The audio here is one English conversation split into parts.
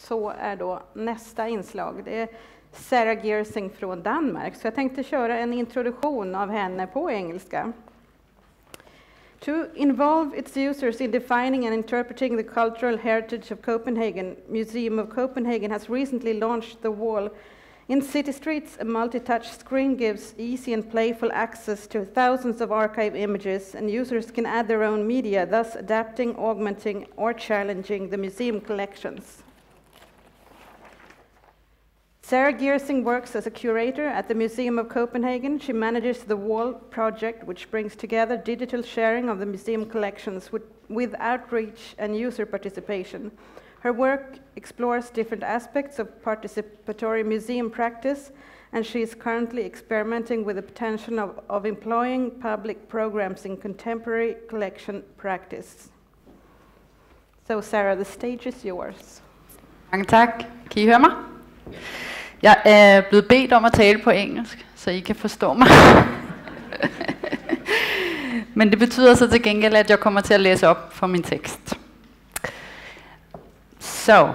så är då nästa inslag. Det är Sarah Giersing från Danmark. Så jag tänkte köra en introduktion av henne på engelska. To involve its users in defining and interpreting the cultural heritage of Copenhagen, Museum of Copenhagen has recently launched The Wall. In city streets, a multi-touch screen gives easy and playful access to thousands of archive images, and users can add their own media, thus adapting, augmenting, or challenging the museum collections. Sarah Giersing works as a curator at the Museum of Copenhagen. She manages the Wall project, which brings together digital sharing of the museum collections with outreach and user participation. Her work explores different aspects of participatory museum practice, and she is currently experimenting with the potential of employing public programs in contemporary collection practice. So Sarah, the stage is yours. Mange tak. Kan I høre mig? Jeg er blevet bedt om at tale på engelsk, så I kan forstå mig. Men det betyder så til gengæld, at jeg kommer til at læse op for min tekst. So,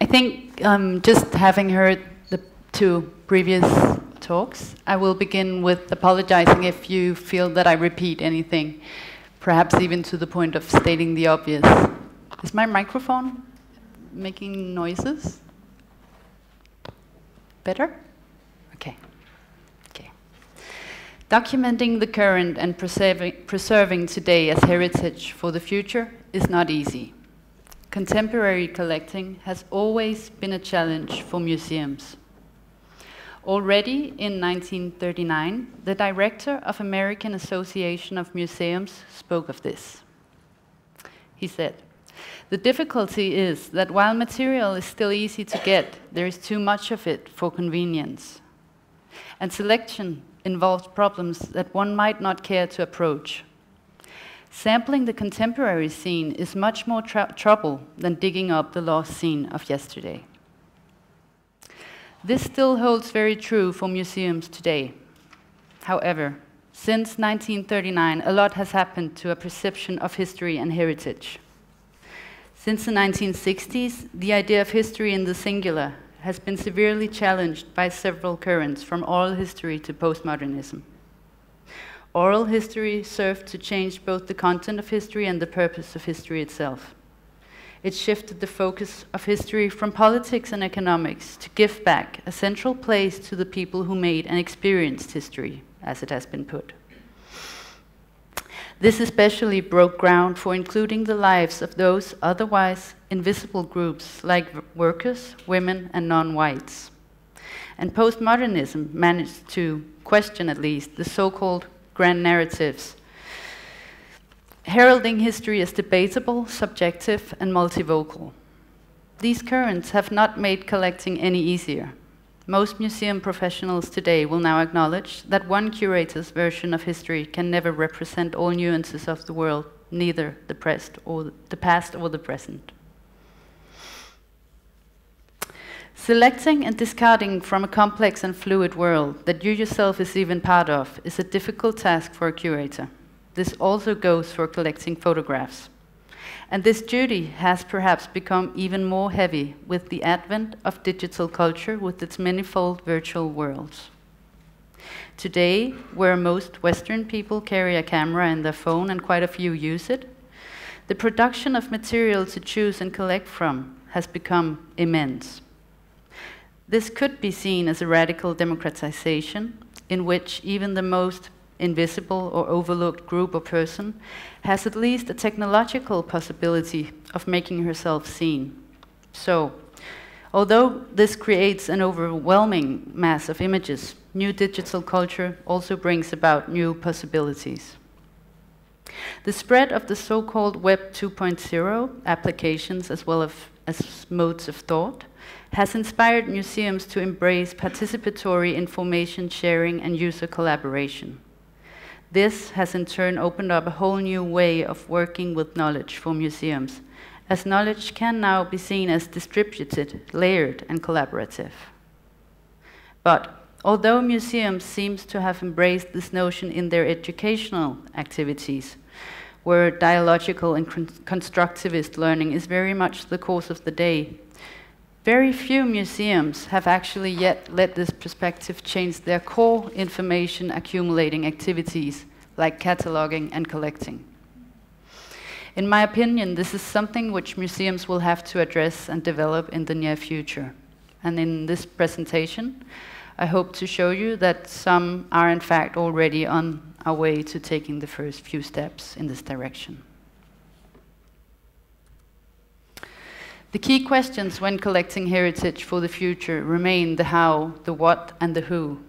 I think just having heard the two previous talks, I will begin with apologizing if you feel that I repeat anything, perhaps even to the point of stating the obvious. Is my microphone making noises? Better? Okay. Okay. Documenting the current and preserving today as heritage for the future is not easy. Contemporary collecting has always been a challenge for museums. Already in 1939, the director of American Association of Museums spoke of this. He said, "The difficulty is that while material is still easy to get, there is too much of it for convenience. And selection involves problems that one might not care to approach. Sampling the contemporary scene is much more trouble than digging up the lost scene of yesterday." This still holds very true for museums today. However, since 1939, a lot has happened to a perception of history and heritage. Since the 1960s, the idea of history in the singular has been severely challenged by several currents from oral history to postmodernism. Oral history served to change both the content of history and the purpose of history itself. It shifted the focus of history from politics and economics to give back a central place to the people who made and experienced history, as it has been put. This especially broke ground for including the lives of those otherwise invisible groups like workers, women, and non-whites. And postmodernism managed to question at least the so-called grand narratives, heralding history as debatable, subjective, and multivocal. These currents have not made collecting any easier. Most museum professionals today will now acknowledge that one curator's version of history can never represent all nuances of the world, neither the past or the present. Selecting and discarding from a complex and fluid world that you yourself is even part of is a difficult task for a curator. This also goes for collecting photographs. And this duty has perhaps become even more heavy with the advent of digital culture with its manifold virtual worlds. Today, where most Western people carry a camera in their phone and quite a few use it, the production of material to choose and collect from has become immense. This could be seen as a radical democratization in which even the most invisible or overlooked group or person has at least a technological possibility of making herself seen. So, although this creates an overwhelming mass of images, new digital culture also brings about new possibilities. The spread of the so-called Web 2.0 applications as well as modes of thought has inspired museums to embrace participatory information sharing and user collaboration. This has in turn opened up a whole new way of working with knowledge for museums, as knowledge can now be seen as distributed, layered, and collaborative. But although museums seem to have embraced this notion in their educational activities, where dialogical and constructivist learning is very much the course of the day, Very few museums have actually yet let this perspective change their core information accumulating activities like cataloging and collecting. In my opinion, this is something which museums will have to address and develop in the near future. And in this presentation, I hope to show you that some are in fact already on our way to taking the first few steps in this direction. The key questions when collecting heritage for the future remain the how, the what, and the who.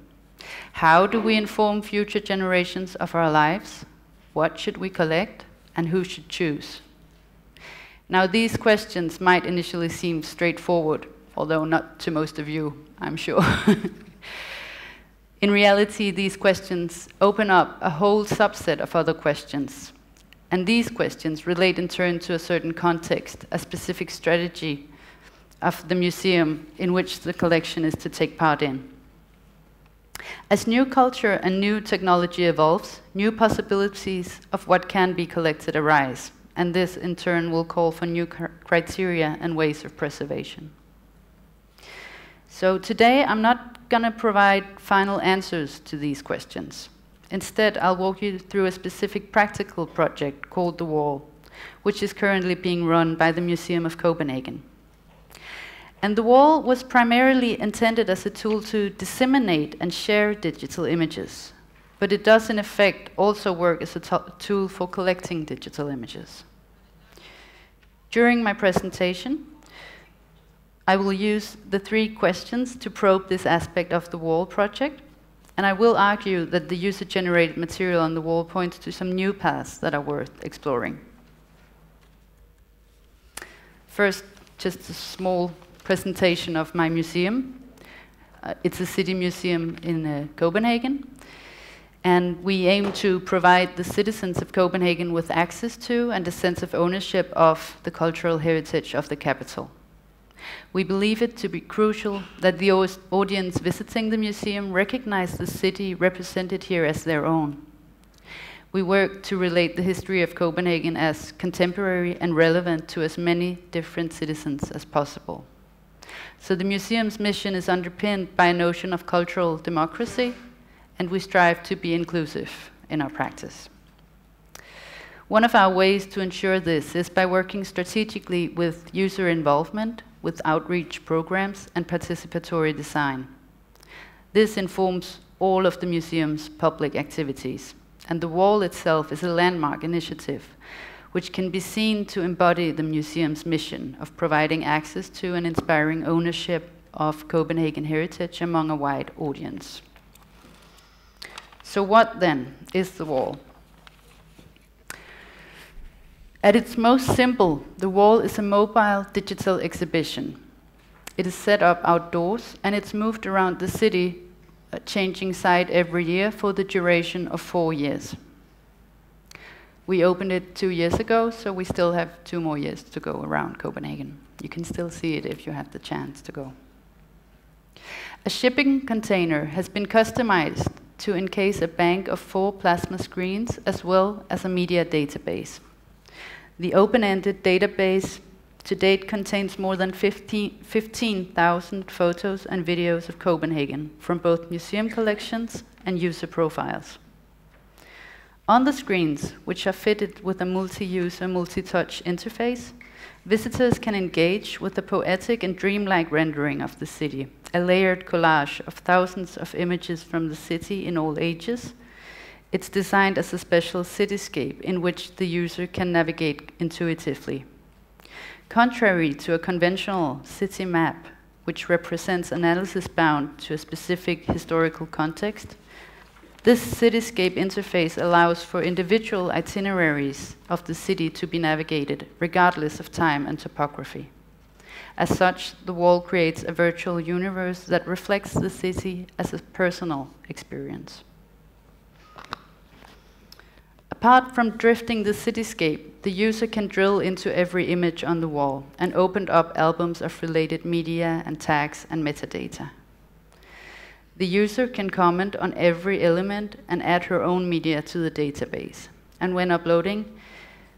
How do we inform future generations of our lives? What should we collect? And who should choose? Now, these questions might initially seem straightforward, although not to most of you, I'm sure. In reality, these questions open up a whole subset of other questions. And these questions relate in turn to a certain context, a specific strategy of the museum in which the collection is to take part in. As new culture and new technology evolves, new possibilities of what can be collected arise, and this in turn will call for new criteria and ways of preservation. So today I'm not going to provide final answers to these questions. Instead, I'll walk you through a specific practical project called The Wall, which is currently being run by the Museum of Copenhagen. And The Wall was primarily intended as a tool to disseminate and share digital images, but it does in effect also work as a tool for collecting digital images. During my presentation, I will use the 3 questions to probe this aspect of the Wall project, and I will argue that the user-generated material on the wall points to some new paths that are worth exploring. First, just a small presentation of my museum. It's a city museum in Copenhagen, and we aim to provide the citizens of Copenhagen with access to and a sense of ownership of the cultural heritage of the capital. We believe it to be crucial that the audience visiting the museum recognize the city represented here as their own. We work to relate the history of Copenhagen as contemporary and relevant to as many different citizens as possible. So the museum's mission is underpinned by a notion of cultural democracy, and we strive to be inclusive in our practice. One of our ways to ensure this is by working strategically with user involvement, with outreach programs and participatory design. This informs all of the museum's public activities, and the wall itself is a landmark initiative which can be seen to embody the museum's mission of providing access to and inspiring ownership of Copenhagen heritage among a wide audience. So what then is the wall? At its most simple, the wall is a mobile digital exhibition. It is set up outdoors and it's moved around the city, changing site every year for the duration of 4 years. We opened it 2 years ago, so we still have 2 more years to go around Copenhagen. You can still see it if you have the chance to go. A shipping container has been customized to encase a bank of 4 plasma screens as well as a media database. The open-ended database to date contains more than 15,000 photos and videos of Copenhagen from both museum collections and user profiles. On the screens, which are fitted with a multi-user, multi-touch interface, visitors can engage with a poetic and dreamlike rendering of the city, a layered collage of thousands of images from the city in all ages. It's designed as a special cityscape in which the user can navigate intuitively. Contrary to a conventional city map, which represents analysis bound to a specific historical context, this cityscape interface allows for individual itineraries of the city to be navigated, regardless of time and topography. As such, the wall creates a virtual universe that reflects the city as a personal experience. Apart from drifting the cityscape, the user can drill into every image on the wall and open up albums of related media and tags and metadata. The user can comment on every element and add her own media to the database. And when uploading,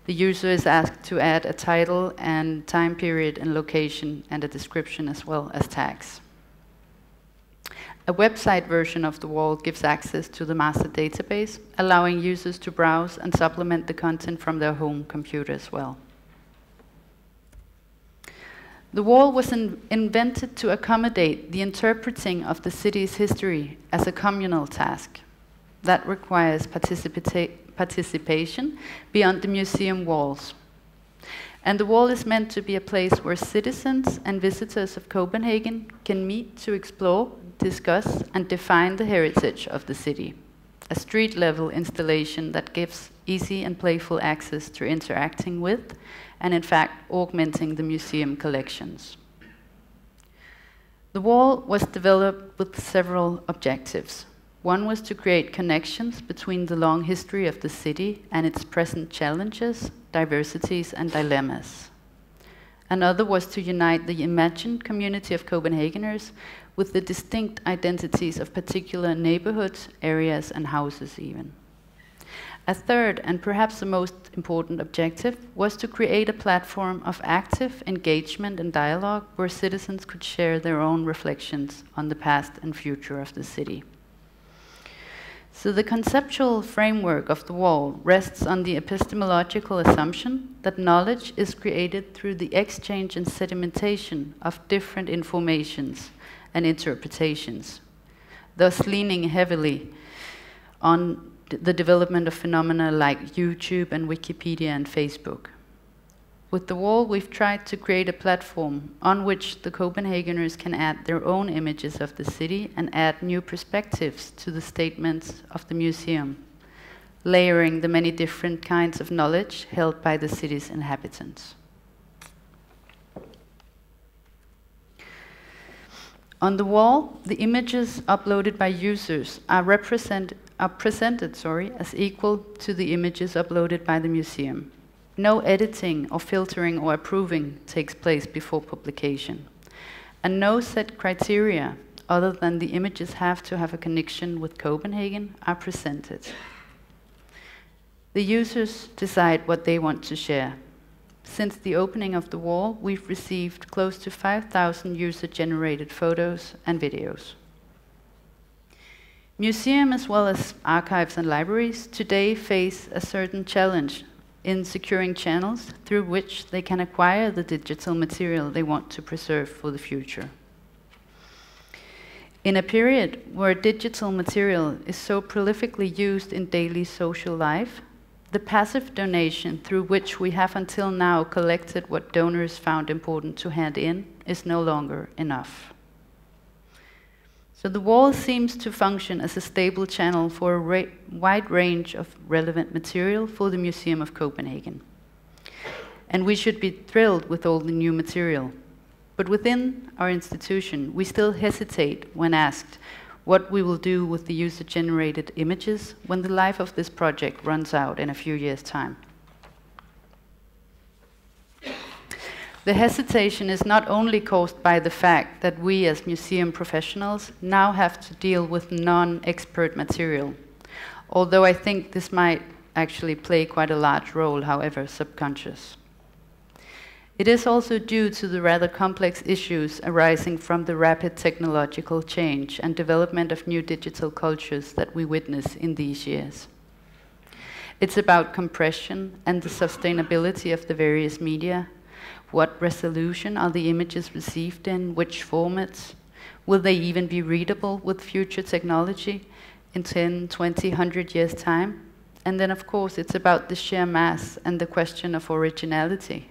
The user is asked to add a title and time period and location and a description as well as tags. A website version of the wall gives access to the master database, allowing users to browse and supplement the content from their home computer as well. The wall was invented to accommodate the interpreting of the city's history as a communal task. That requires participation beyond the museum walls. And the wall is meant to be a place where citizens and visitors of Copenhagen can meet to explore, discuss, and define the heritage of the city. A street-level installation that gives easy and playful access to interacting with, and in fact, augmenting the museum collections. The wall was developed with several objectives. One was to create connections between the long history of the city and its present challenges, diversities, and dilemmas. Another was to unite the imagined community of Copenhageners with the distinct identities of particular neighborhoods, areas, and houses even. A third, and perhaps the most important objective, was to create a platform of active engagement and dialogue where citizens could share their own reflections on the past and future of the city. So the conceptual framework of the wall rests on the epistemological assumption that knowledge is created through the exchange and sedimentation of different informations and interpretations, thus leaning heavily on the development of phenomena like YouTube and Wikipedia and Facebook. With the wall, we've tried to create a platform on which the Copenhageners can add their own images of the city and add new perspectives to the statements of the museum, layering the many different kinds of knowledge held by the city's inhabitants. On the wall, the images uploaded by users are presented as equal to the images uploaded by the museum. No editing or filtering or approving takes place before publication. And no set criteria, other than the images have to have a connection with Copenhagen, are presented. The users decide what they want to share. Since the opening of the wall, we've received close to 5,000 user-generated photos and videos. Museums as well as archives and libraries today face a certain challenge in securing channels through which they can acquire the digital material they want to preserve for the future. In a period where digital material is so prolifically used in daily social life, the passive donation through which we have until now collected what donors found important to hand in is no longer enough. So the wall seems to function as a stable channel for a wide range of relevant material for the Museum of Copenhagen. And we should be thrilled with all the new material. But within our institution, we still hesitate when asked what we will do with the user-generated images when the life of this project runs out in a few years' time. The hesitation is not only caused by the fact that we as museum professionals now have to deal with non-expert material, although I think this might actually play quite a large role, however subconscious. It is also due to the rather complex issues arising from the rapid technological change and development of new digital cultures that we witness in these years. It's about compression and the sustainability of the various media. What resolution are the images received in? Which formats? Will they even be readable with future technology in 10, 20, 100 years' time? And then, of course, it's about the sheer mass and the question of originality.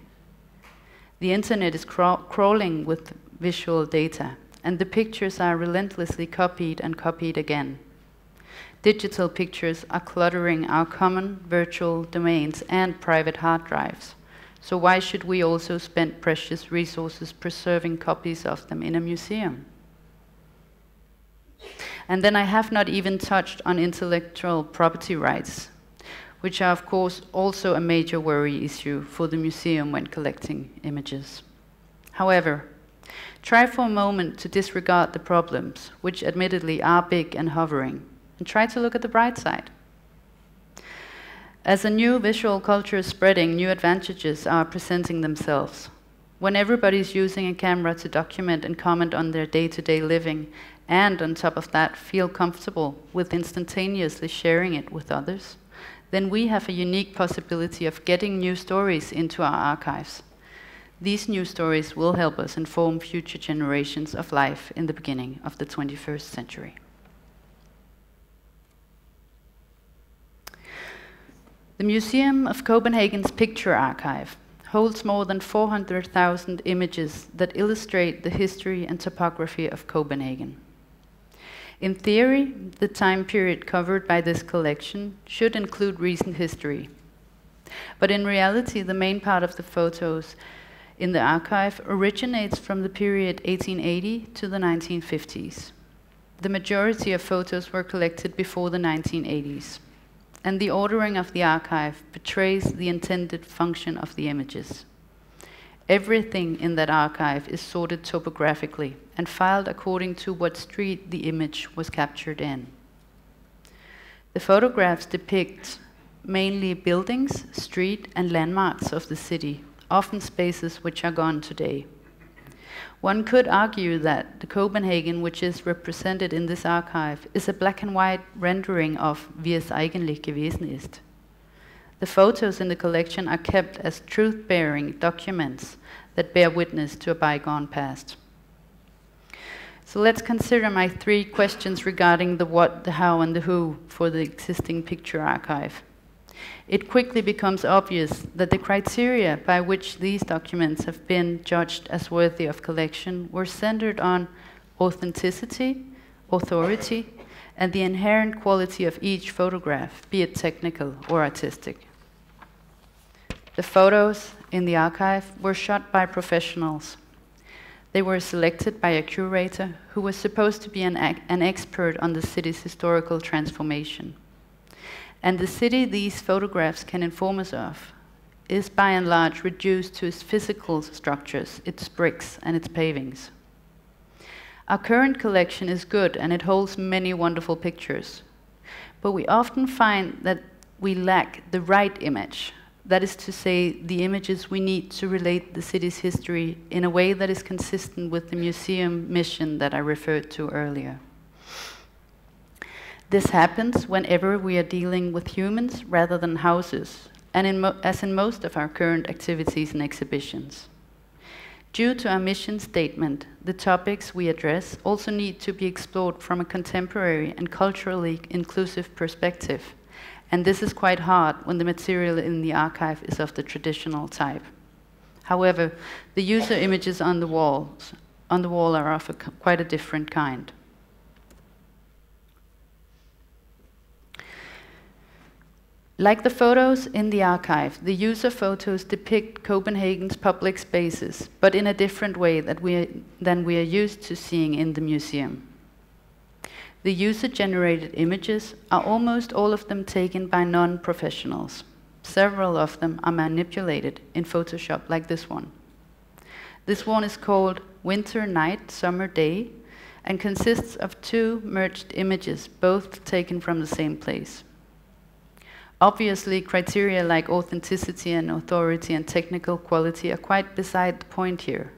The internet is crawling with visual data, and the pictures are relentlessly copied and copied again. Digital pictures are cluttering our common virtual domains and private hard drives. So why should we also spend precious resources preserving copies of them in a museum? And then I have not even touched on intellectual property rights, which are of course also a major worry issue for the museum when collecting images. However, try for a moment to disregard the problems, which admittedly are big and hovering, and try to look at the bright side. As a new visual culture is spreading, new advantages are presenting themselves. When everybody's using a camera to document and comment on their day-to-day living, and on top of that, feel comfortable with instantaneously sharing it with others, then we have a unique possibility of getting new stories into our archives. These new stories will help us inform future generations of life in the beginning of the 21st century. The Museum of Copenhagen's Picture Archive holds more than 400,000 images that illustrate the history and topography of Copenhagen. In theory, the time period covered by this collection should include recent history. But in reality, the main part of the photos in the archive originates from the period 1880 to the 1950s. The majority of photos were collected before the 1980s, and the ordering of the archive betrays the intended function of the images. Everything in that archive is sorted topographically and filed according to what street the image was captured in. The photographs depict mainly buildings, street, and landmarks of the city, often spaces which are gone today. One could argue that the Copenhagen which is represented in this archive is a black and white rendering of wie es eigentlich gewesen ist. The photos in the collection are kept as truth-bearing documents that bear witness to a bygone past. So let's consider my 3 questions regarding the what, the how, and the who for the existing picture archive. It quickly becomes obvious that the criteria by which these documents have been judged as worthy of collection were centered on authenticity, authority, and the inherent quality of each photograph, be it technical or artistic. The photos in the archive were shot by professionals. They were selected by a curator who was supposed to be an expert on the city's historical transformation. And the city these photographs can inform us of is by and large reduced to its physical structures, its bricks and its pavings. Our current collection is good and it holds many wonderful pictures, but we often find that we lack the right image. That is to say, the images we need to relate the city's history in a way that is consistent with the museum mission that I referred to earlier. This happens whenever we are dealing with humans rather than houses, and as in most of our current activities and exhibitions. Due to our mission statement, the topics we address also need to be explored from a contemporary and culturally inclusive perspective, and this is quite hard when the material in the archive is of the traditional type. However, the user images on the wall are of quite a different kind. Like the photos in the archive, the user photos depict Copenhagen's public spaces, but in a different way than we are used to seeing in the museum. The user-generated images are almost all of them taken by non-professionals. Several of them are manipulated in Photoshop, like this one. This one is called Winter Night, Summer Day, and consists of 2 merged images, both taken from the same place. Obviously, criteria like authenticity and authority and technical quality are quite beside the point here.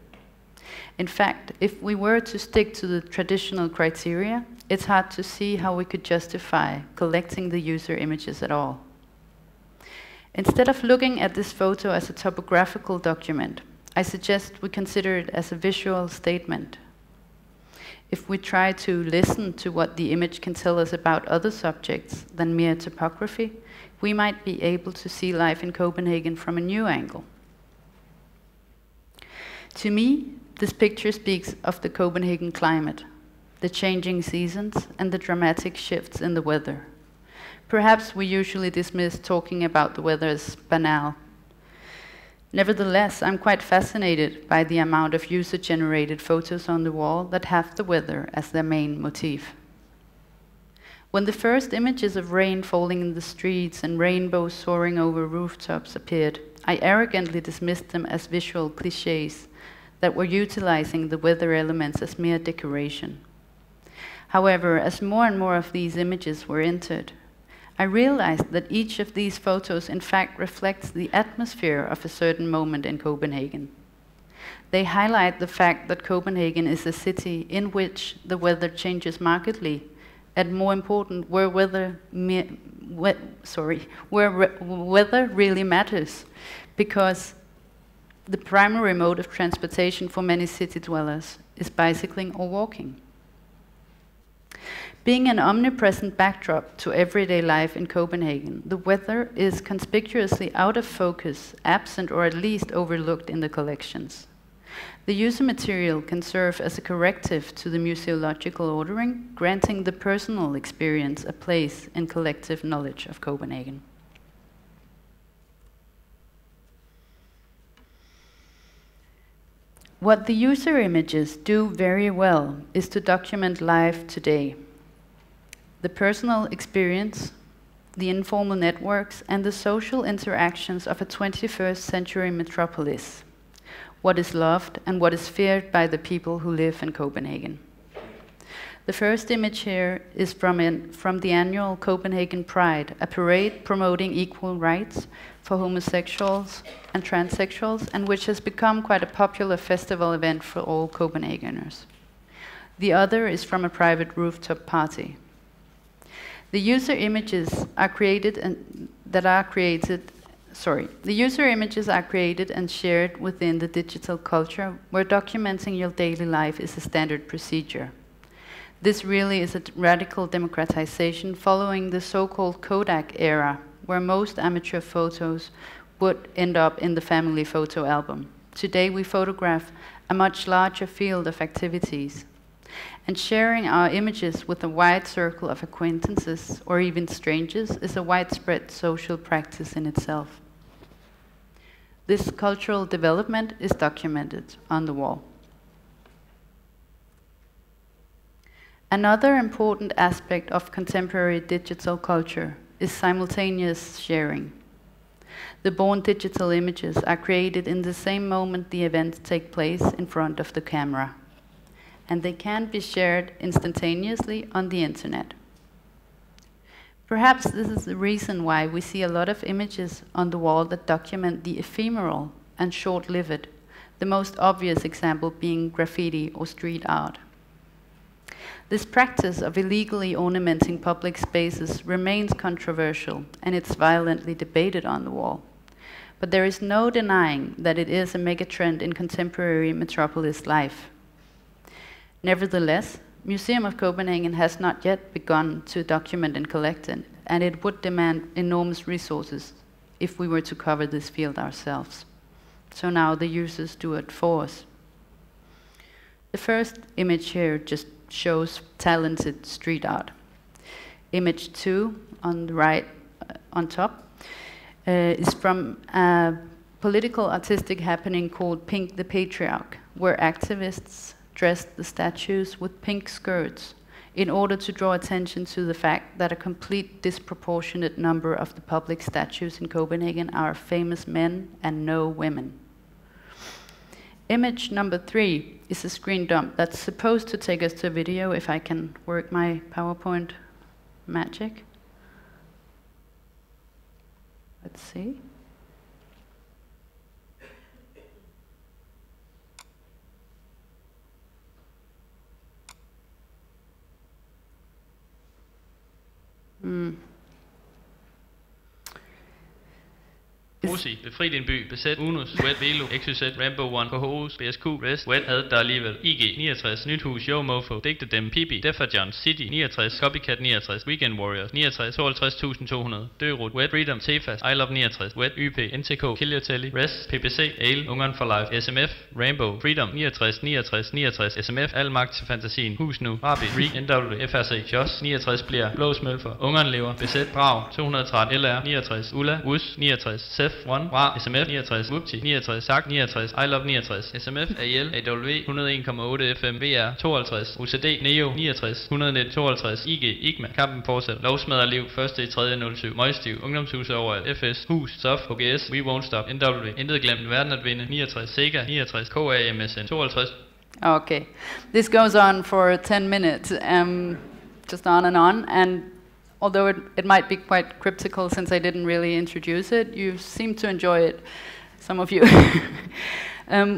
In fact, if we were to stick to the traditional criteria, it's hard to see how we could justify collecting the user images at all. Instead of looking at this photo as a topographical document, I suggest we consider it as a visual statement. If we try to listen to what the image can tell us about other subjects than mere topography, we might be able to see life in Copenhagen from a new angle. To me, this picture speaks of the Copenhagen climate, the changing seasons, and the dramatic shifts in the weather. Perhaps we usually dismiss talking about the weather as banal. Nevertheless, I'm quite fascinated by the amount of user-generated photos on the wall that have the weather as their main motif. When the first images of rain falling in the streets and rainbows soaring over rooftops appeared, I arrogantly dismissed them as visual clichés that were utilizing the weather elements as mere decoration. However, as more and more of these images were entered, I realized that each of these photos in fact reflects the atmosphere of a certain moment in Copenhagen. They highlight the fact that Copenhagen is a city in which the weather changes markedly, and more important, where weather really matters, because the primary mode of transportation for many city dwellers is bicycling or walking. Being an omnipresent backdrop to everyday life in Copenhagen, the weather is conspicuously out of focus, absent or at least overlooked in the collections. The user material can serve as a corrective to the museological ordering, granting the personal experience a place in collective knowledge of Copenhagen. What the user images do very well is to document life today. The personal experience, the informal networks, and the social interactions of a 21st century metropolis. What is loved and what is feared by the people who live in Copenhagen. The first image here is from the annual Copenhagen Pride, a parade promoting equal rights for homosexuals and transsexuals, and which has become quite a popular festival event for all Copenhageners. The other is from a private rooftop party. The user images are created and shared within the digital culture, where documenting your daily life is a standard procedure. This really is a radical democratization following the so-called Kodak era, where most amateur photos would end up in the family photo album. Today we photograph a much larger field of activities. And sharing our images with a wide circle of acquaintances or even strangers is a widespread social practice in itself. This cultural development is documented on the wall. Another important aspect of contemporary digital culture is simultaneous sharing. The born digital images are created in the same moment the events take place in front of the camera, and they can be shared instantaneously on the internet. Perhaps this is the reason why we see a lot of images on the wall that document the ephemeral and short-lived, the most obvious example being graffiti or street art. This practice of illegally ornamenting public spaces remains controversial, and it's violently debated on the wall. But there is no denying that it is a megatrend in contemporary metropolis life. Nevertheless, Museum of Copenhagen has not yet begun to document and collect it, and it would demand enormous resources if we were to cover this field ourselves. So now the users do it for us. The first image here just shows talented street art. Image 2 on the right, on top, is from a political artistic happening called Pink the Patriarch, where activists dressed the statues with pink skirts in order to draw attention to the fact that a complete disproportionate number of the public statues in Copenhagen are famous men and no women. Image number 3 is a screen dump that's supposed to take us to a video, if I can work my PowerPoint magic. Let's see. Rosi, befri din by, besæt Unus, Wet Velo, XYZ, Rambo 1, KHOs, BSQ, Rest, Wet Had, der alligevel, IG, 69, Nyt Hus, Yo Mofo, Digte Dem, Pippi, Defajon, City, 69, Copycat, 69, Weekend Warriors, 69, 52.200, Dørud, Wet Freedom, Tefas, I Love 69, Wet YP, NTK, Kiljotelli, Rest, PPC, Ale, Ungeren for Life, SMF, Rainbow, Freedom, 69, 69, 69, SMF, Al Magt til Fantasien, Hus Nu, Rabi, Re, NW, FRC, Joss, 69, Bliver, Blå Smølfer, Ungeren Lever, Besæt, Brag, 213, LR, 69, Ulla, Us, 69, Sef, 1, Bra, SMF 69, Wupti 69, Sak 69, I Love 69, SMF, AL, AW 101,8 FM, VR 52, UCD, Neo 69, 101, 52, IG, IGMA, Kampen fortsat, Lovsmadder Liv, 1.3.07, Møgstiv, Ungdomshus overalt, FS, Hus, SOF, OGS, We Won't Stop, NW, Intet Glemt, Verden at Vinde, 69, Sega 69, KA, MSN 52. Okay, this goes on for 10 minutes, just on, and although it might be quite cryptical since I didn't really introduce it, you seem to enjoy it, some of you.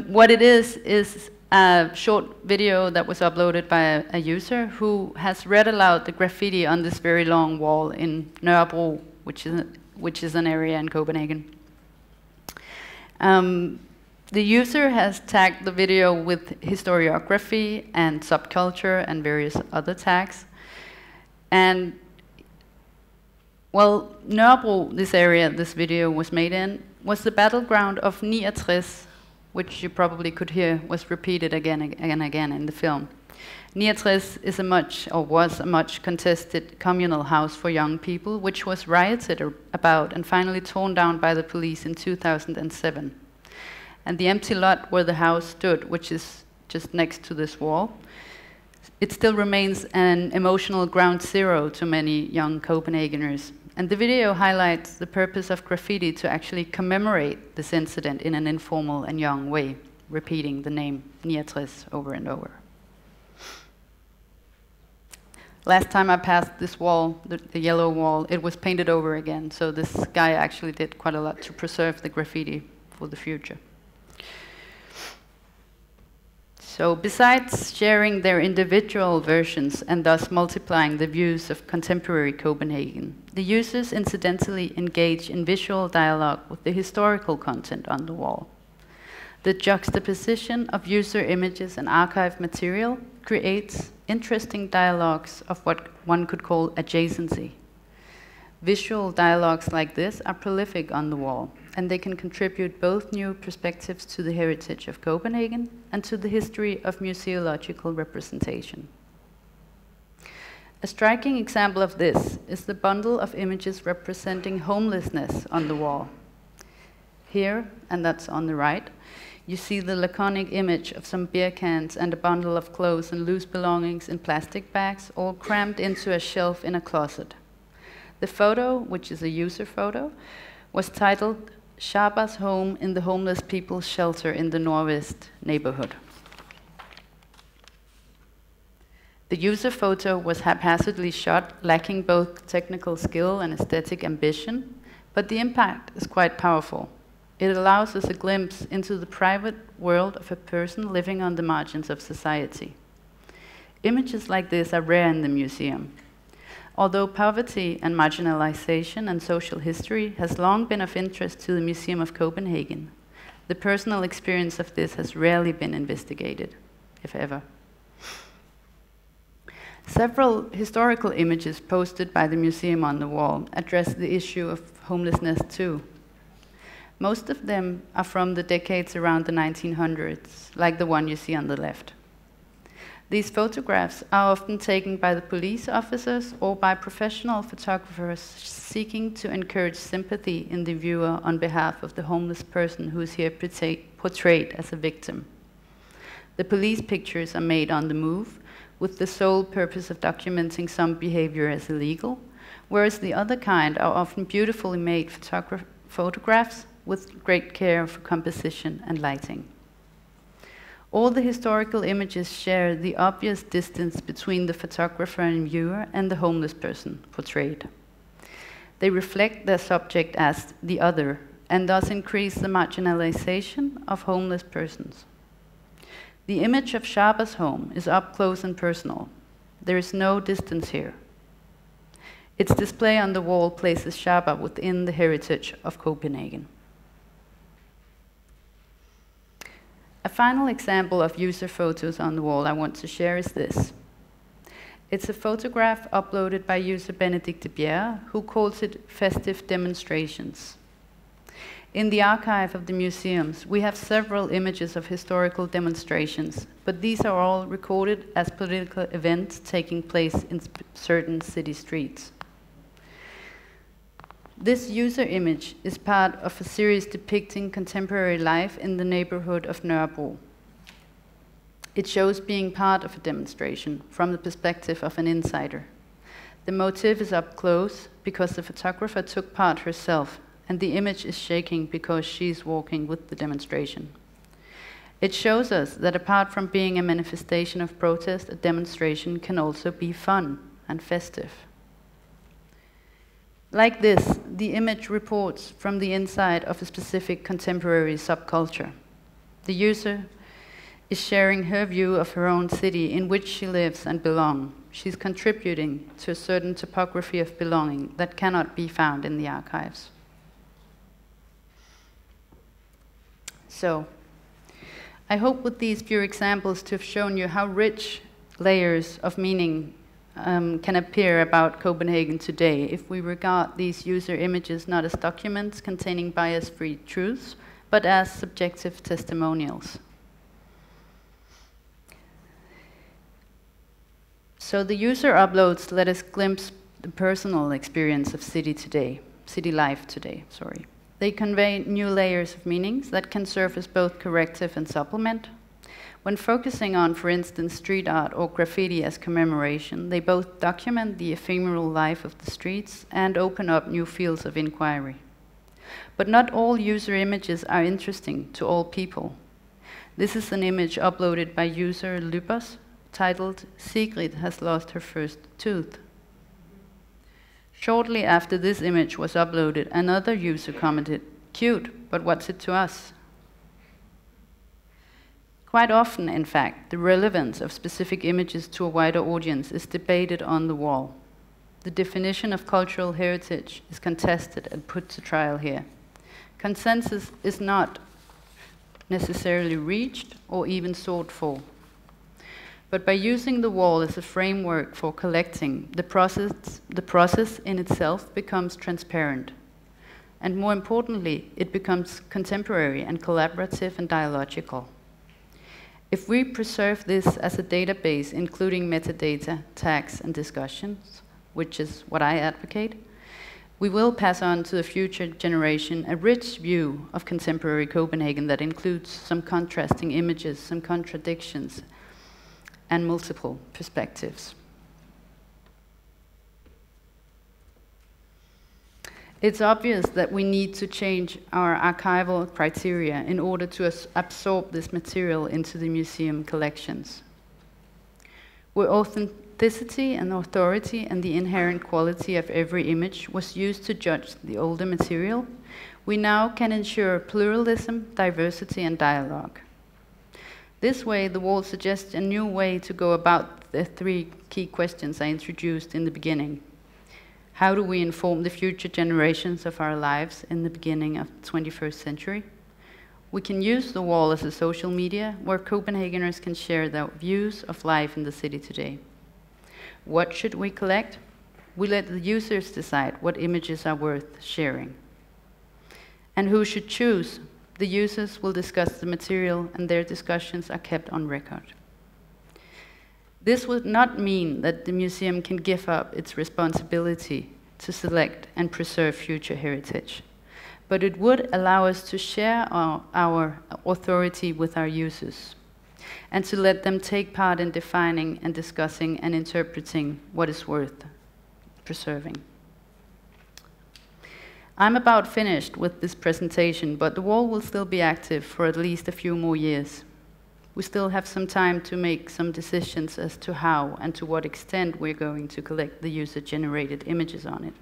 What it is a short video that was uploaded by a user who has read aloud the graffiti on this very long wall in Nørrebro, which is an area in Copenhagen. The user has tagged the video with historiography and subculture and various other tags. And, well, Nørrebro, this area this video was made in, was the battleground of 69, which you probably could hear was repeated again and again in the film. 69 is was a much contested communal house for young people, which was rioted about and finally torn down by the police in 2007. And the empty lot where the house stood, which is just next to this wall, it still remains an emotional ground zero to many young Copenhageners. And the video highlights the purpose of graffiti to actually commemorate this incident in an informal and young way, repeating the name 69 over and over. Last time I passed this wall, the yellow wall, it was painted over again, so this guy actually did quite a lot to preserve the graffiti for the future. So besides sharing their individual versions and thus multiplying the views of contemporary Copenhagen, the users incidentally engage in visual dialogue with the historical content on the wall. The juxtaposition of user images and archive material creates interesting dialogues of what one could call adjacency. Visual dialogues like this are prolific on the wall, and they can contribute both new perspectives to the heritage of Copenhagen and to the history of museological representation. A striking example of this is the bundle of images representing homelessness on the wall. Here, and that's on the right, you see the laconic image of some beer cans and a bundle of clothes and loose belongings in plastic bags, all crammed into a shelf in a closet. The photo, which is a user photo, was titled Schaber's Home in the Homeless People's Shelter in the Nordvest neighborhood. The user photo was haphazardly shot, lacking both technical skill and aesthetic ambition, but the impact is quite powerful. It allows us a glimpse into the private world of a person living on the margins of society. Images like this are rare in the museum. Although poverty and marginalization and social history has long been of interest to the Museum of Copenhagen, the personal experience of this has rarely been investigated, if ever. Several historical images posted by the museum on the wall address the issue of homelessness too. Most of them are from the decades around the 1900s, like the one you see on the left. These photographs are often taken by the police officers or by professional photographers seeking to encourage sympathy in the viewer on behalf of the homeless person who is here portrayed as a victim. The police pictures are made on the move with the sole purpose of documenting some behavior as illegal, whereas the other kind are often beautifully made photographs with great care for composition and lighting. All the historical images share the obvious distance between the photographer and viewer and the homeless person portrayed. They reflect their subject as the other and thus increase the marginalization of homeless persons. The image of Schaber's home is up close and personal. There is no distance here. Its display on the wall places Schaber within the heritage of Copenhagen. A final example of user photos on the wall I want to share is this. It's a photograph uploaded by user Benedikte Bjerre, who calls it festive demonstrations. In the archive of the museums, we have several images of historical demonstrations, but these are all recorded as political events taking place in certain city streets. This user image is part of a series depicting contemporary life in the neighborhood of Nørrebro. It shows being part of a demonstration from the perspective of an insider. The motif is up close because the photographer took part herself, and the image is shaking because she's walking with the demonstration. It shows us that apart from being a manifestation of protest, a demonstration can also be fun and festive. Like this, the image reports from the inside of a specific contemporary subculture. The user is sharing her view of her own city in which she lives and belongs. She's contributing to a certain topography of belonging that cannot be found in the archives. So, I hope with these few examples to have shown you how rich layers of meaning can appear about Copenhagen today if we regard these user images not as documents containing bias-free truths, but as subjective testimonials. So the user uploads let us glimpse the personal experience of city life today. They convey new layers of meanings that can serve as both corrective and supplement. When focusing on, for instance, street art or graffiti as commemoration, they both document the ephemeral life of the streets and open up new fields of inquiry. But not all user images are interesting to all people. This is an image uploaded by user Lupus, titled "Sigrid has lost her first tooth." Shortly after this image was uploaded, another user commented, "Cute, but what's it to us?" Quite often, in fact, the relevance of specific images to a wider audience is debated on the wall. The definition of cultural heritage is contested and put to trial here. Consensus is not necessarily reached or even sought for. But by using the wall as a framework for collecting, the process in itself becomes transparent. And more importantly, it becomes contemporary and collaborative and dialogical. If we preserve this as a database, including metadata, tags, and discussions, which is what I advocate, we will pass on to the future generation a rich view of contemporary Copenhagen that includes some contrasting images, some contradictions, and multiple perspectives. It's obvious that we need to change our archival criteria in order to absorb this material into the museum collections. Where authenticity and authority and the inherent quality of every image was used to judge the older material, we now can ensure pluralism, diversity, and dialogue. This way, the wall suggests a new way to go about the three key questions I introduced in the beginning. How do we inform the future generations of our lives in the beginning of the 21st century? We can use the wall as a social media where Copenhageners can share their views of life in the city today. What should we collect? We let the users decide what images are worth sharing. And who should choose? The users will discuss the material and their discussions are kept on record. This would not mean that the museum can give up its responsibility to select and preserve future heritage, but it would allow us to share our authority with our users and to let them take part in defining and discussing and interpreting what is worth preserving. I'm about finished with this presentation, but the wall will still be active for at least a few more years. We still have some time to make some decisions as to how and to what extent we're going to collect the user-generated images on it.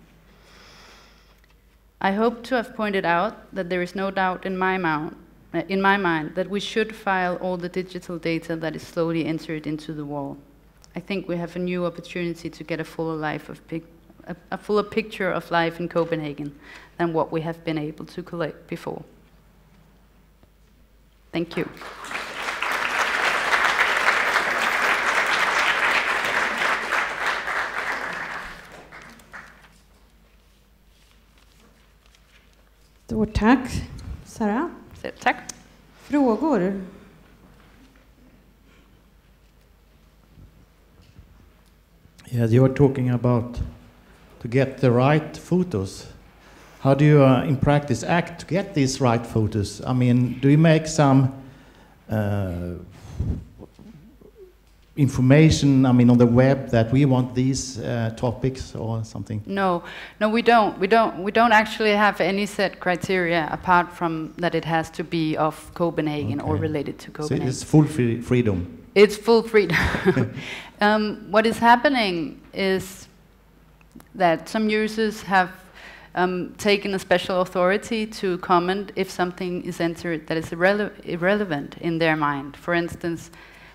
I hope to have pointed out that there is no doubt in my mind that we should file all the digital data that is slowly entered into the wall. I think we have a new opportunity to get a fuller picture of life in Copenhagen than what we have been able to collect before. Thank you. Stort tack, Sara. Tack. Frågor? Yeah, you're talking about to get the right photos. How do you, in practice, act to get these right photos? I mean, do you make some information, I mean, on the web that we want these topics or something? No, we don't. We don't actually have any set criteria apart from that it has to be of Copenhagen or related to Copenhagen. So it's full freedom. It's full freedom. What is happening is that some users have taken a special authority to comment if something is entered that is irrelevant in their mind. For instance,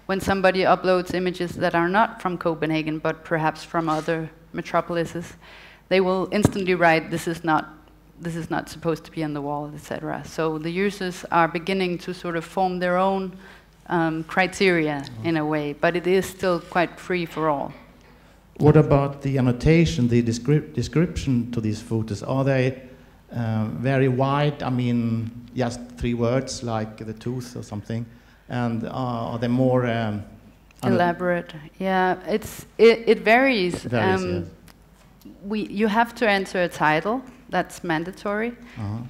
when somebody uploads images that are not from Copenhagen, but perhaps from other metropolises, they will instantly write, this is not supposed to be on the wall, etc. So the users are beginning to sort of form their own criteria in a way, but it is still quite free for all. What about the annotation, the description to these photos? Are they very wide? I mean, just 3 words like the tooth or something? And are they more elaborate? Yeah, it varies. Yes. You have to enter a title. That's mandatory.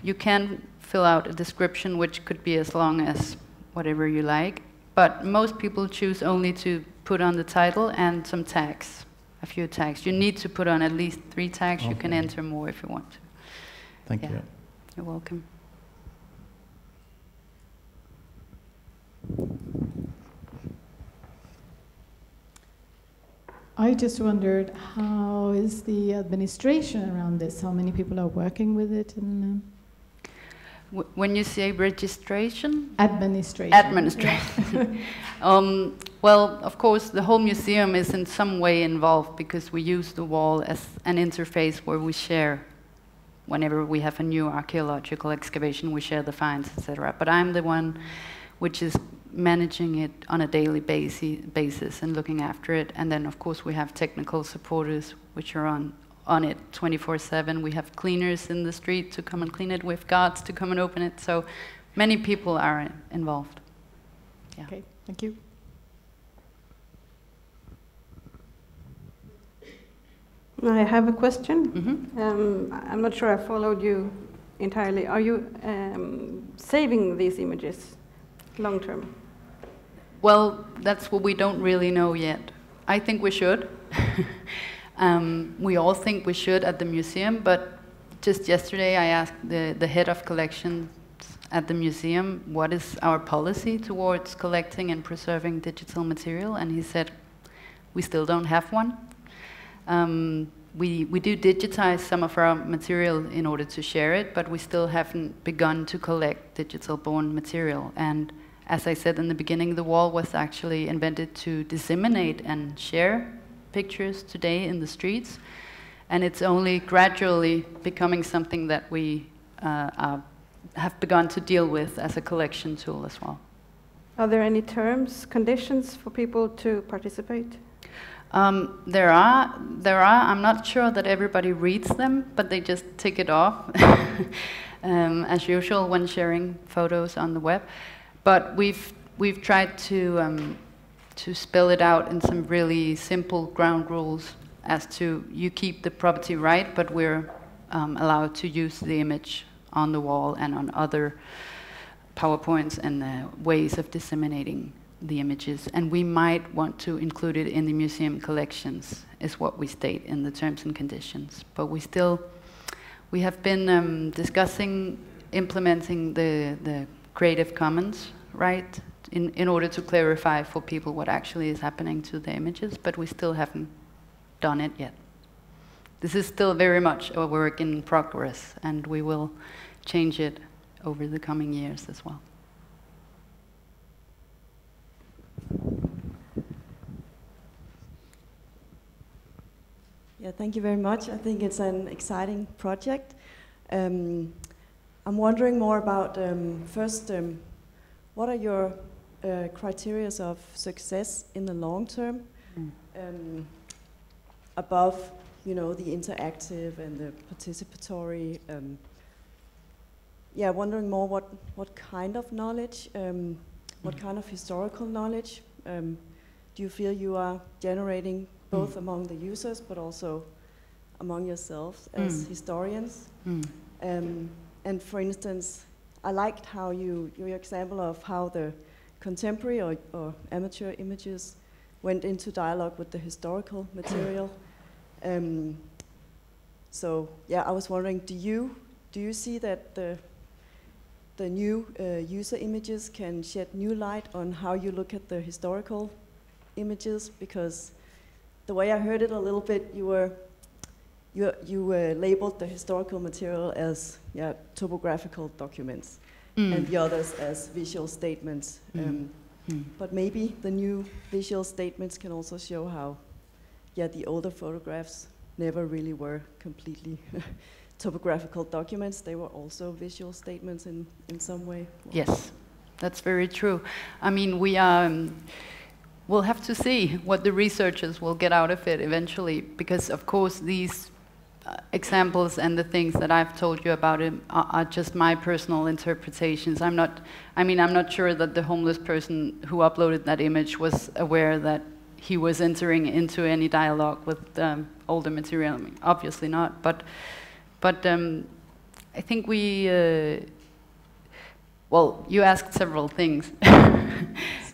You can fill out a description, which could be as long as whatever you like. But most people choose only to put on the title and some tags. A few tags. You need to put on at least 3 tags. Okay. You can enter more if you want to. Thank you. You're welcome. I just wondered, how is the administration around this? How many people are working with it? And, when you say registration? Administration. Administration. Yeah. Well, of course, the whole museum is in some way involved because we use the wall as an interface where we share. Whenever we have a new archaeological excavation, we share the finds, etc. But I'm the one which is managing it on a daily basis and looking after it. And then, of course, we have technical supporters which are on it 24/7. We have cleaners in the street to come and clean it. We have guards to come and open it. So many people are involved. Yeah. Okay, thank you. I have a question. Mm-hmm. I'm not sure I followed you entirely. Are you saving these images long term? Well, that's what we don't really know yet. I think we should. We all think we should at the museum, but just yesterday I asked the head of collections at the museum, what is our policy towards collecting and preserving digital material? And he said, we still don't have one. We do digitize some of our material in order to share it, but we still haven't begun to collect digital-born material. And as I said in the beginning, the wall was actually invented to disseminate and share pictures today in the streets. And it's only gradually becoming something that we have begun to deal with as a collection tool as well. Are there any terms, conditions for people to participate? There are. I'm not sure that everybody reads them, but they just tick it off, as usual when sharing photos on the web. But we've tried to spell it out in some really simple ground rules as to you keep the property right, but we're allowed to use the image on the wall and on other PowerPoints and ways of disseminating the images. And we might want to include it in the museum collections, is what we state in the terms and conditions. But we have been discussing implementing the Creative Commons, right, in order to clarify for people what actually is happening to the images, but we still haven't done it yet. This is still very much a work in progress, and we will change it over the coming years as well. Yeah, thank you very much. I think it's an exciting project. I'm wondering more about, first, what are your criteria of success in the long term, above, you know, the interactive and the participatory? Yeah, wondering more what kind of knowledge, what kind of historical knowledge do you feel you are generating, both among the users but also among yourselves as historians? And for instance, I liked how your example of how the contemporary or amateur images went into dialogue with the historical material. So yeah, I was wondering, do you see that the new user images can shed new light on how you look at the historical images? Because the way I heard it a little bit, you were you labeled the historical material as topographical documents, and the others as visual statements. But maybe the new visual statements can also show how, the older photographs never really were completely topographical documents. They were also visual statements in some way. Yes, that's very true. I mean, we'll have to see what the researchers will get out of it eventually, because of course these examples and the things that I've told you about it are just my personal interpretations. I'm not sure that the homeless person who uploaded that image was aware that he was entering into any dialogue with older material. I mean, obviously not, but I think well, you asked several things.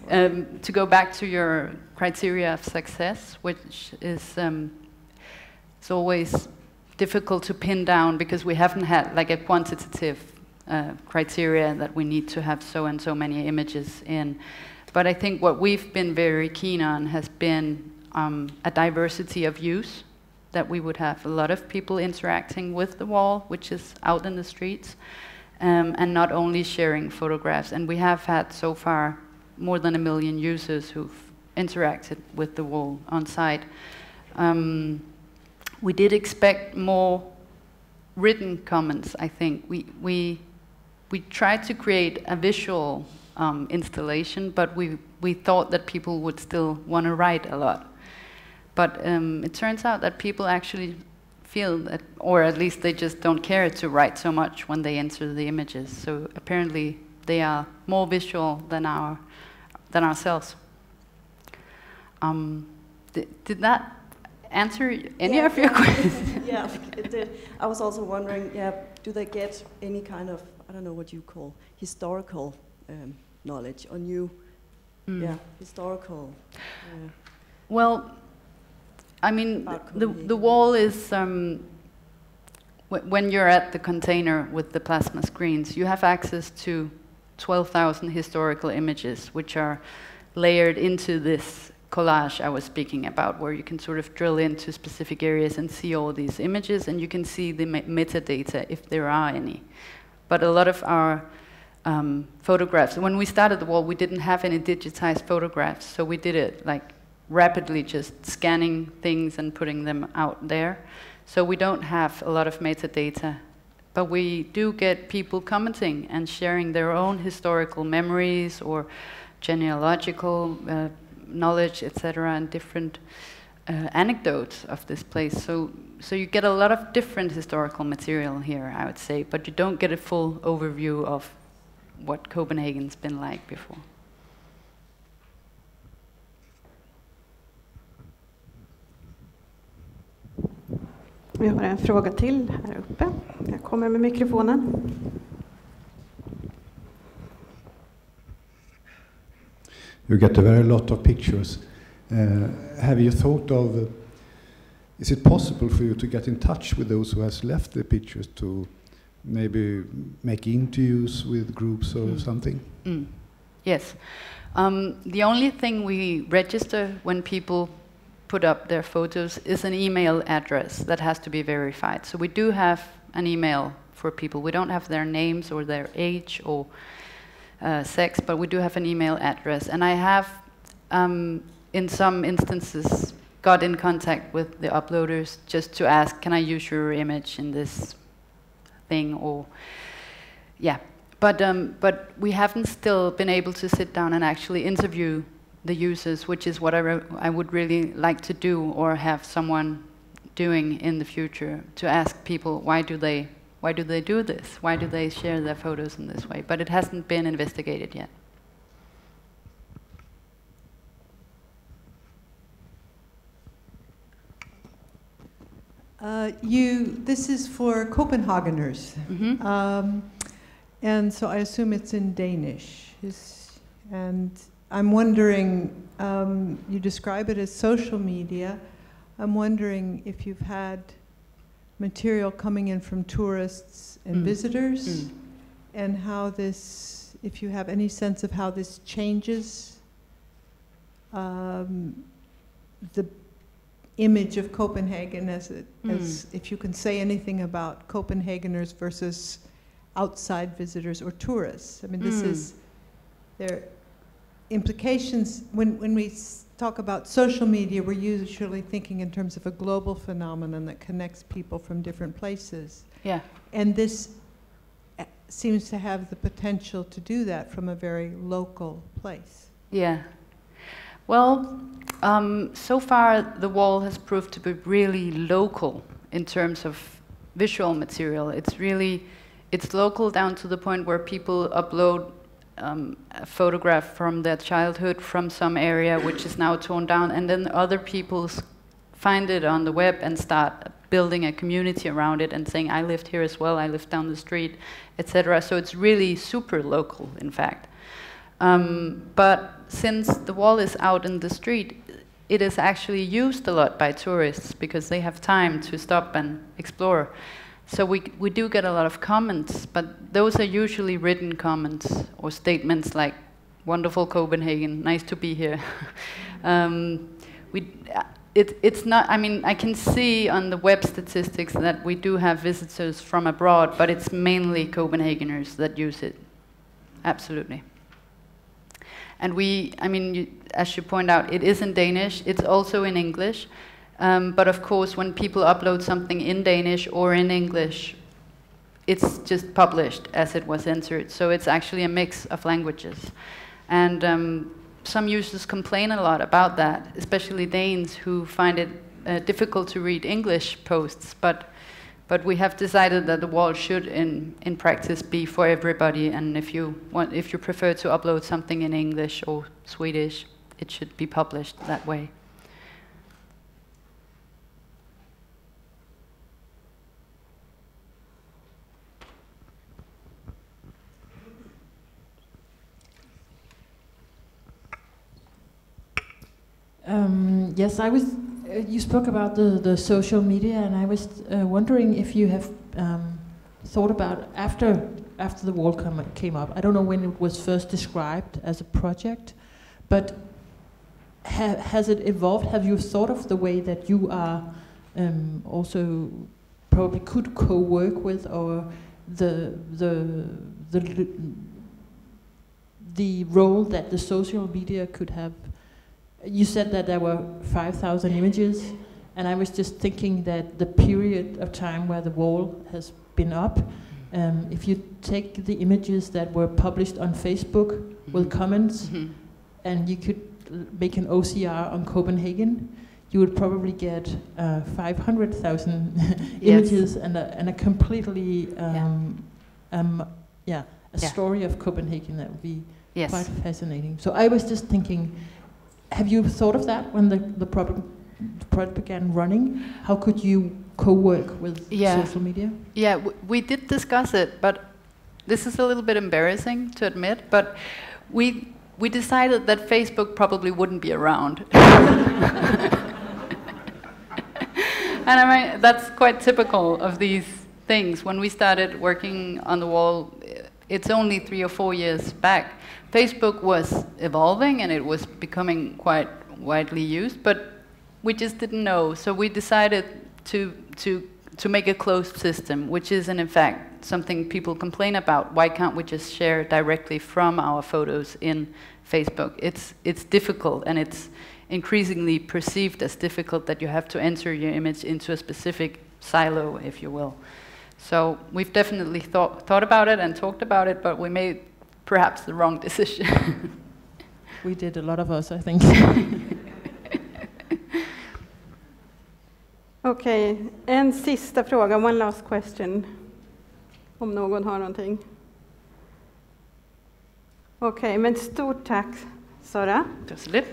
To go back to your criteria of success, which is it's always difficult to pin down because we haven't had like a quantitative criteria that we need to have so and so many images in. But I think what we've been very keen on has been a diversity of use, that we would have a lot of people interacting with the wall, which is out in the streets, and not only sharing photographs. And we have had so far more than 1 million users who've interacted with the wall on site. We did expect more written comments, I think. We tried to create a visual installation, but we thought that people would still want to write a lot. But it turns out that people actually feel that, or at least they just don't care to write so much when they enter the images. So apparently they are more visual than ourselves. Did that answer any of your questions? Yeah, it did. I was also wondering, do they get any kind of, I don't know what you call, historical knowledge or new, historical? Well, I mean, the wall is, when you're at the container with the plasma screens, you have access to 12,000 historical images, which are layered into this collage I was speaking about, where you can sort of drill into specific areas and see all these images, and you can see the metadata if there are any. But a lot of our photographs, when we started the wall, we didn't have any digitized photographs, so we did it like rapidly, just scanning things and putting them out there. So we don't have a lot of metadata, but we do get people commenting and sharing their own historical memories or genealogical knowledge, etc., and different anecdotes of this place. So you get a lot of different historical material here, I would say, but you don't get a full overview of what Copenhagen's been like before. Vi har en fråga till här uppe. Jag kommer med mikrofonen. You get a very lot of pictures. Have you thought of, is it possible for you to get in touch with those who has left the pictures to maybe make interviews with groups or something? Yes. The only thing we register when people put up their photos is an email address that has to be verified. So we do have an email for people. We don't have their names or their age or sex, but we do have an email address. And I have, in some instances, got in contact with the uploaders just to ask, can I use your image in this thing? Or, yeah. But we haven't still been able to sit down and actually interview the users, which is what I would really like to do, or have someone doing in the future, to ask people why do they do this? Why do they share their photos in this way? But it hasn't been investigated yet. This is for Copenhageners, and so I assume it's in Danish. And I'm wondering, you describe it as social media. I'm wondering if you've had material coming in from tourists and visitors, and how this, if you have any sense of how this changes the image of Copenhagen as if you can say anything about Copenhageners versus outside visitors or tourists. I mean, this is their implications. When we talk about social media, we're usually thinking in terms of a global phenomenon that connects people from different places. Yeah. And this seems to have the potential to do that from a very local place. Yeah. Well, so far the wall has proved to be really local in terms of visual material. It's local down to the point where people upload a photograph from their childhood from some area which is now torn down, and then other people find it on the web and start building a community around it and saying, I lived here as well, I lived down the street, etc. So it's really super local, in fact. But since the wall is out in the street, it is actually used a lot by tourists because they have time to stop and explore. So we do get a lot of comments, but those are usually written comments or statements like, wonderful Copenhagen, nice to be here. It's not, I mean, I can see on the web statistics that we do have visitors from abroad, but it's mainly Copenhageners that use it. Absolutely. And as you point out, it is in Danish, it's also in English, but of course when people upload something in Danish or in English, it's just published as it was entered, so it's actually a mix of languages. And some users complain a lot about that, especially Danes who find it difficult to read English posts, but we have decided that the wall should, in practice, be for everybody. And if you prefer to upload something in English or Swedish, it should be published that way. Yes, I was. You spoke about the social media, and I was wondering if you have thought about after the wall came up. I don't know when it was first described as a project, but has it evolved? Have you thought of the way that you are also probably could co-work with, or the role that the social media could have? You said that there were 5,000 images, and I was just thinking that the period of time where the wall has been up, if you take the images that were published on Facebook with comments, and you could make an OCR on Copenhagen, you would probably get 500,000 images and a completely story of Copenhagen that would be quite fascinating. So I was just thinking, have you thought of that when the project began running? How could you co-work with social media? Yeah, we did discuss it, but this is a little bit embarrassing to admit, but we decided that Facebook probably wouldn't be around. And I mean, that's quite typical of these things. When we started working on the wall, it's only 3 or 4 years back. Facebook was evolving and it was becoming quite widely used, but we just didn't know. So we decided to make a closed system, which is in fact something people complain about. Why can't we just share directly from our photos in Facebook? It's difficult, and it's increasingly perceived as difficult that you have to enter your image into a specific silo, if you will. So we've definitely thought about it and talked about it, but we made perhaps the wrong decision. We did, a lot of us, I think. Okej, en sista fråga, one last question. Om någon har någonting. Okej, men stort tack, Sara. Just a bit.